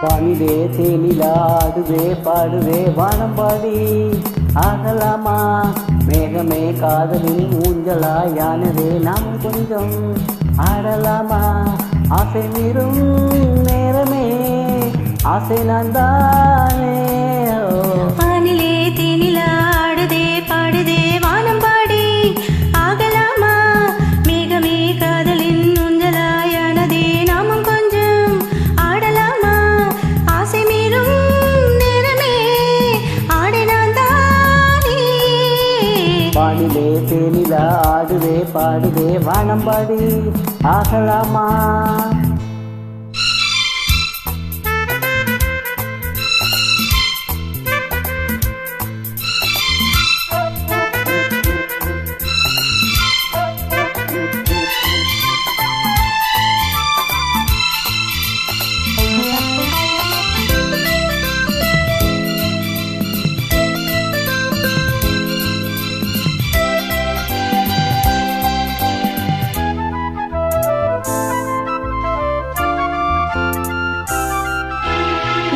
வானிலே தேனிலா ஆடுவே பாடுவே வானம்பாடி ஆகலாமா மேகமே காதலின் ஊஞ்சலா யானதே நாம் கொஞ்சம் ஆடலாமா ஆசை மீறும் நேரமே ஆசை நான் தானே வானிலே தேனிலா ஆடுதே பாடுதே வானம்பாடி ஆகலாமா மேகமே காதலின் ஊஞ்சலாயானதே நாமும் கொஞ்சம் ஆடலாமா ஆசை மீறும் நேரமே ஆடினான் தானே வானிலே தேனிலா ஆடுவே பாடுவே வானம்பாடி ஆகலாமா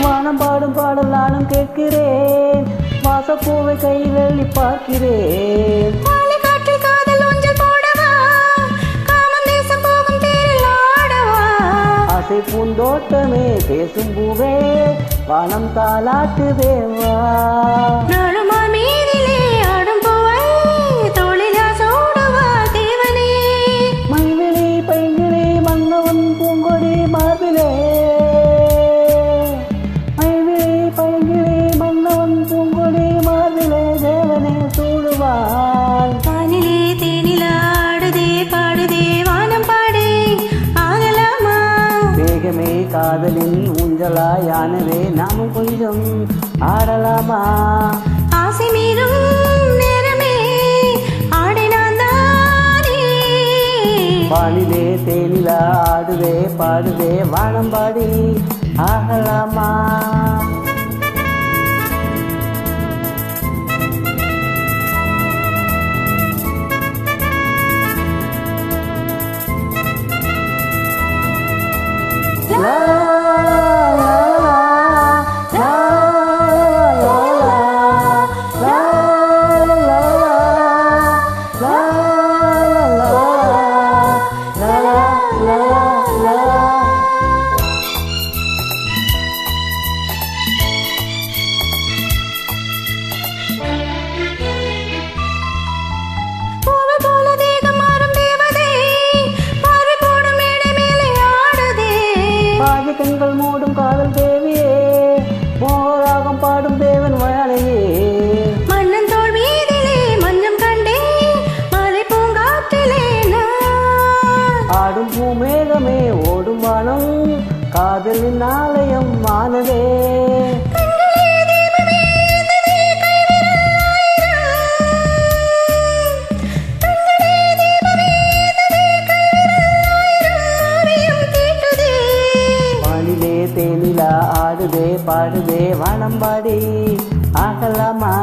வானம் பாடும் பாடல் நானும் கேட்கிறேன் வாசப்பூவை கையில் அள்ளி பார்க்கிறேன் மாலை காற்றில் காதல் ஊஞ்சல் போடவா காமம் தேசம் போகும் தேரில் ஆடவா ஆசை பூந்தோட்டமே பேசும் பூவே வானம் தாலாட்டுதேவா நாளுமா மீதிலே ஆடும் பூவை தோளில் சூடுவா தேவனே மைவிழி பைங்கிழி மன்னவன் பூங்கொடி மார்பிலே மைவிழி பைங்கிழி மன்னவன் பூங்கொடி மார்பிலே தேவனே சூடுவான் வானிலே தேனிலா ஆடுதே பாடுதே வானம் பாடி ஆகலாமா வேகமே காதலின் ஊஞ்சலா யானவே நாமும் கொஞ்சம் ஆடலாமா ஆசை மீறும் நேரமே ஆடினான் தானே வானிலே தேனிலா ஆடுவே பாடுவே வானம்பாடி ஆகலாமா லா, லா, லா, லா, லா, லா, லா, லா, லா, லா, லா. பூவை போல தேகம் மாறும் தேவதே பார்வை போடும் மேடை மேலே ஆடுதே பாதி கண்கள் மூடும் காதல் தேவியே மோகராகம் பாடும் தேவன் மழையே மன்னன் தோள் மீதிலே மஞ்சம் கண்டே மலை பூங்காற்றிலே நான் ஆடும் பூமேகமே ஓடும் வானம் காதலின் ஆலயம் ஆனதே கண்களே தீபமே இருந்ததே கைவிரல் ஆயிரம் கண்களே தீபமே இருந்ததே கைவிரல் ஆயிரம் ஓவியம் தீட்டுதே வானிலே தேனிலா ஆடுதே பாடுதே வானம்பாடி ஆகலாமா